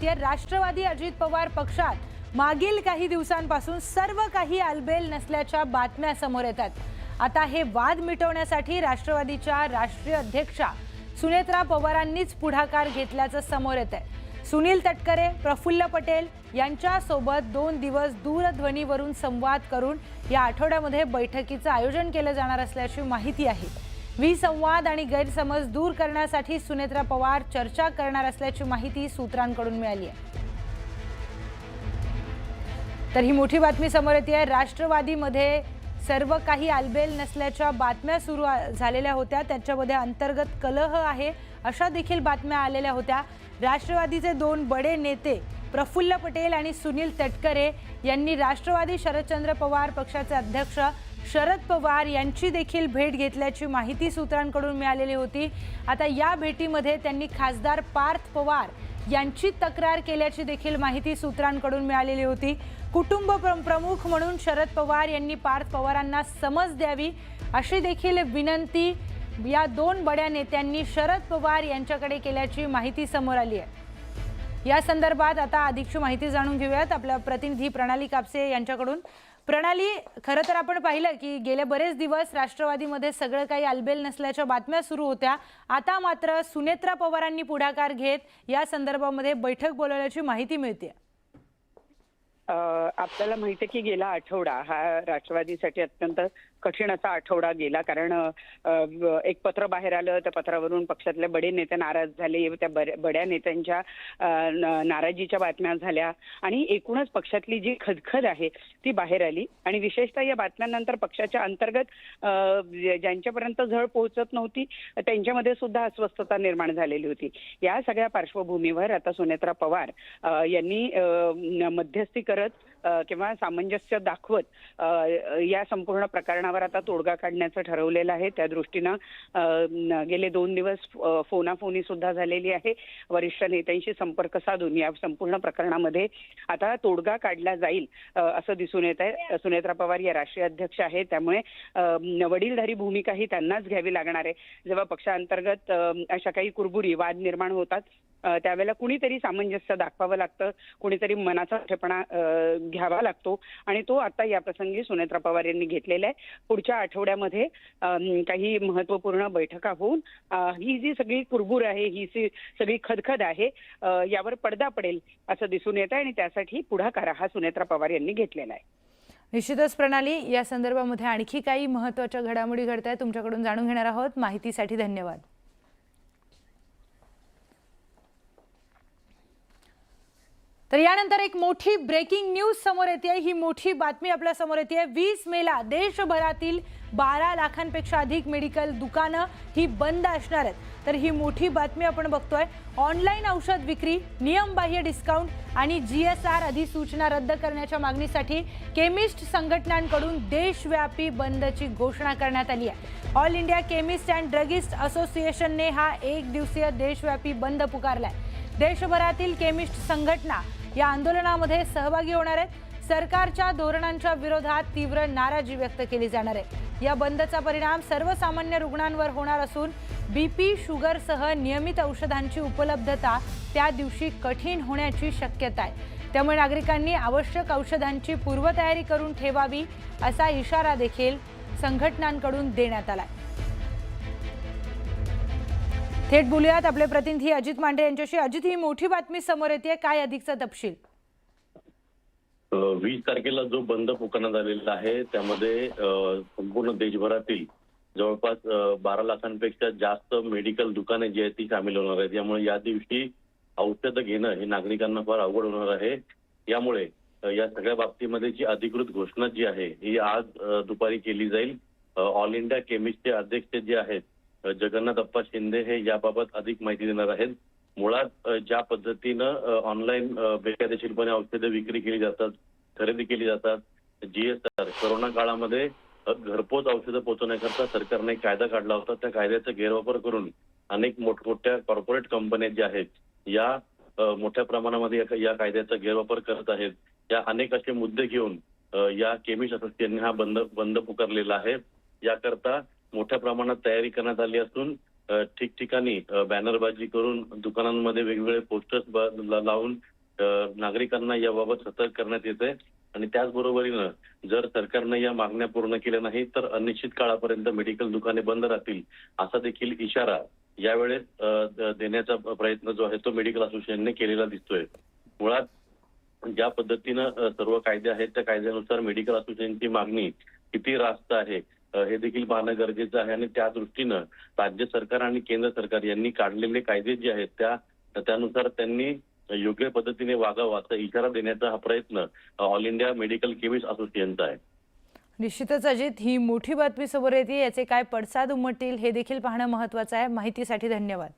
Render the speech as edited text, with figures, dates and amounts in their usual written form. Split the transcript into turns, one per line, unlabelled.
येते। राष्ट्रवादी अजित पवार पक्षात मागील काही दिवसांपासून सर्व काही आलबेल नसल्याच्या बातम्या समोर येतात। आता हे वाद मिटवण्यासाठी राष्ट्रवादीच्या राष्ट्रीय अध्यक्षा सुनेत्रा पवारांनीच पुढाकार घेतल्याचं समोर येतंय। सुनील तटकरे, प्रफुल्ल पटेल यांच्या सोबत 2 दिवस दूरध्वनीवरून संवाद करून या आठवड्यामध्ये बैठकीचं आयोजन केलं जाणार असल्याची माहिती आहे। विसंवाद आणि गैरसमज दूर करण्यासाठी सुनेत्रा पवार चर्चा करणार असल्याची माहिती सूत्रांकडून मिळाली आहे। तर ही मोठी बातमी समोर येते। राष्ट्रवादीमध्ये सर्व काही आलबेल नसल्याच्या बातम्या सुरू झालेल्या होत्या, त्याच्यामध्ये अंतर्गत कलह आहे अशा देखील बातम्या आलेल्या होत्या। राष्ट्रवादीचे 2 बडे नेते प्रफुल्ल पटेल आणि सुनील तटकरे यांनी राष्ट्रवादी शरदचंद्र पवार पक्षाचे अध्यक्ष शरद पवार यांची देखील भेट घेतल्याची माहिती सूत्रांकडून मिळालेली होती। आता या भेटीमध्ये त्यांनी खासदार पार्थ पवार यांची तक्रार केल्याची देखील माहिती सूत्रांकडून मिळालेली होती। कुटुंब प्रमुख म्हणून शरद पवार यांनी पार्थ पवारांना समज द्यावी अशी देखील विनंती या 2 बड्या नेत्यांनी शरद पवार यांच्याकडे केल्याची माहिती समोर आली आहे। या संदर्भात आता अधिकची माहिती जाणून घेऊयात आपल्या प्रतिनिधी प्रणाली कापसे यांच्याकडून। प्रणाली, खरं तर आपण पाहिलं की गेले बरेच दिवस राष्ट्रवादीमध्ये सगळं काही आलबेल नसल्याच्या बातम्या सुरू होत्या। आता मात्र सुनेत्रा पवारांनी पुढाकार घेत या संदर्भामध्ये बैठक बोलवल्याची माहिती मिळते।
आपल्याला माहिती आहे की गेला आठवडा हा राष्ट्रवादीसाठी अत्यंत कठीण असा आठवडा गेला, कारण एक पत्र बाहेर आलं, त्या पत्रावरून पक्षातले बडे नेते नाराज झाले, त्या बड्या नेत्यांच्या नाराजीच्या बातम्या झाल्या आणि एकूणच पक्षातली जी खदखद आहे ती बाहेर आली। आणि विशेषतः या बातम्यांनंतर पक्षाच्या अंतर्गत ज्यांच्यापर्यंत झळ पोहोचत नव्हती त्यांच्यामध्ये सुद्धा अस्वस्थता निर्माण झालेली होती। या सगळ्या पार्श्वभूमीवर आता सुनेत्रा पवार यांनी मध्यस्थी करत किंवा सामंजस्य दाखवत या संपूर्ण प्रकरणावर आता तोडगा काढण्याचं ठरवलेलं आहे। त्या दृष्टीनं गेले 2 दिवस फोनाफोनी सुद्धा झालेली आहे। वरिष्ठ नेत्यांशी संपर्क साधून या संपूर्ण प्रकरणामध्ये आता तोडगा काढला जाईल असं दिसून येत आहे। सुनेत्रा पवार या राष्ट्रीय अध्यक्ष आहेत, त्यामुळे वडीलधारी भूमिका ही त्यांनाच घ्यावी लागणार आहे। जेव्हा पक्षांतर्गत अशा काही कुरबुरी वाद निर्माण होतात त्यावेळेला कुणीतरी सामंजस्य दाखवावं लागतं, कुणीतरी मनाचा ठेपणा घ्यावा लागतो आणि तो आता या प्रसंगी सुनेत्रा पवार यांनी घेतलेला आहे। पुढच्या आठवड्यामध्ये काही महत्त्वपूर्ण बैठका होऊन ही जी सगळी कुरबूर आहे, ही सगळी खदखद आहे यावर पडदा पडेल असं दिसून येत आहे आणि त्यासाठी पुढाकार हा सुनेत्रा पवार यांनी घेतलेला आहे।
निश्चितच प्रणाली, या संदर्भामध्ये आणखी काही महत्त्वाच्या घडामोडी घडतायत तुमच्याकडून जाणून घेणार आहोत। माहितीसाठी धन्यवाद। तर यानंतर एक मोठी ब्रेकिंग न्यूज समोर येते। ही मोठी बातमी आपल्या समोर येते। 20 मेला देशभरातील 12 लाखांपेक्षा अधिक मेडिकल दुकानं ही बंद असणार आहेत। तर ही मोठी बातमी आपण बघतोय। ऑनलाईन औषध विक्री, नियमबाह्य डिस्काउंट आणि GSR अधिसूचना रद्द करण्याच्या मागणीसाठी केमिस्ट संघटनांकडून देशव्यापी बंदची घोषणा करण्यात आली आहे। All India chemist and druggist असोसिएशनने हा 1 दिवसीय देशव्यापी बंद पुकारलाय। देशभरातील केमिस्ट संघटना या आंदोलनामध्ये सहभागी होणार आहेत। सरकारच्या धोरणांच्या विरोधात तीव्र नाराजी व्यक्त केली जाणार आहे। या बंदचा परिणाम सर्वसामान्य रुग्णांवर होणार असून BP, शुगरसह नियमित औषधांची उपलब्धता त्या दिवशी कठीण होण्याची शक्यता आहे। त्यामुळे नागरिकांनी आवश्यक औषधांची पूर्वतयारी करून ठेवावी असा इशारा देखील संघटनांकडून देण्यात आला। थेट बोलूयात आपले प्रतिनिधी अजित मांडे यांच्याशी। अजित, ही मोठी बातमी समोर येते, काय अधिकचा तपशील?
20 तारखेला जो बंद पुकारण्यात आलेला आहे त्यामध्ये संपूर्ण देशभरातील जवळपास 12 लाखांपेक्षा जास्त मेडिकल दुकाने जी आहेत ती सामील होणार आहेत। यामुळे या दिवशी औषध घेणं हे नागरिकांना फार अवघड होणार आहे। यामुळे या सगळ्या बाबतीमध्ये जी अधिकृत घोषणा जी आहे ही आज दुपारी केली जाईल। ऑल इंडिया केमिस्टचे अध्यक्ष जे आहेत जगन्नाथ अप्पा शिंदे हे याबाबत अधिक माहिती देणार आहेत। मुळात ज्या पद्धतीनं ऑनलाईन बेकायदेशीरपणे औषधं विक्री केली जातात, खरेदी केली जातात, GSR कोरोना काळामध्ये घरपोच औषधं पोहोचवण्याकरता सरकारने कायदा काढला होता। त्या कायद्याचा गैरवापर करून अनेक मोठमोठ्या कॉर्पोरेट कंपन्या ज्या आहेत या मोठ्या प्रमाणामध्ये या कायद्याचा गैरवापर करत आहेत। या अनेक असे मुद्दे घेऊन या केमिस्ट असोसिएशनने हा बंद पुकारलेला आहे। याकरता मोठ्या प्रमाणात तयारी करण्यात आली असून ठिकठिकाणी बॅनरबाजी करून दुकानांमध्ये वेगवेगळे पोस्टर्स लावून नागरिकांना याबाबत सतर्क करण्यात येते आणि त्याचबरोबरीनं जर सरकारनं या मागण्या पूर्ण केल्या नाही तर अनिश्चित काळापर्यंत मेडिकल दुकाने बंद राहतील असा देखील इशारा यावेळेस देण्याचा प्रयत्न जो आहे तो मेडिकल असोसिएशनने केलेला दिसतोय. मुळात ज्या पद्धतीनं सर्व कायदे आहेत त्या कायद्यानुसार मेडिकल असोसिएशनची मागणी किती रास्त आहे हे देखील पाहणं गरजेचं आहे आणि त्या दृष्टीनं राज्य सरकार आणि केंद्र सरकार यांनी काढलेले कायदे जे आहेत त्यानुसार त्यांनी योग्य पद्धतीने वागावं असा इशारा देण्याचा हा प्रयत्न ऑल इंडिया मेडिकल केमिस्ट असोसिएशनचा आहे.
निश्चितच अजित, ही मोठी बातमी समोर येते, याचे काय पडसाद उमटतील हे देखील पाहणं महत्त्वाचं आहे. माहितीसाठी धन्यवाद.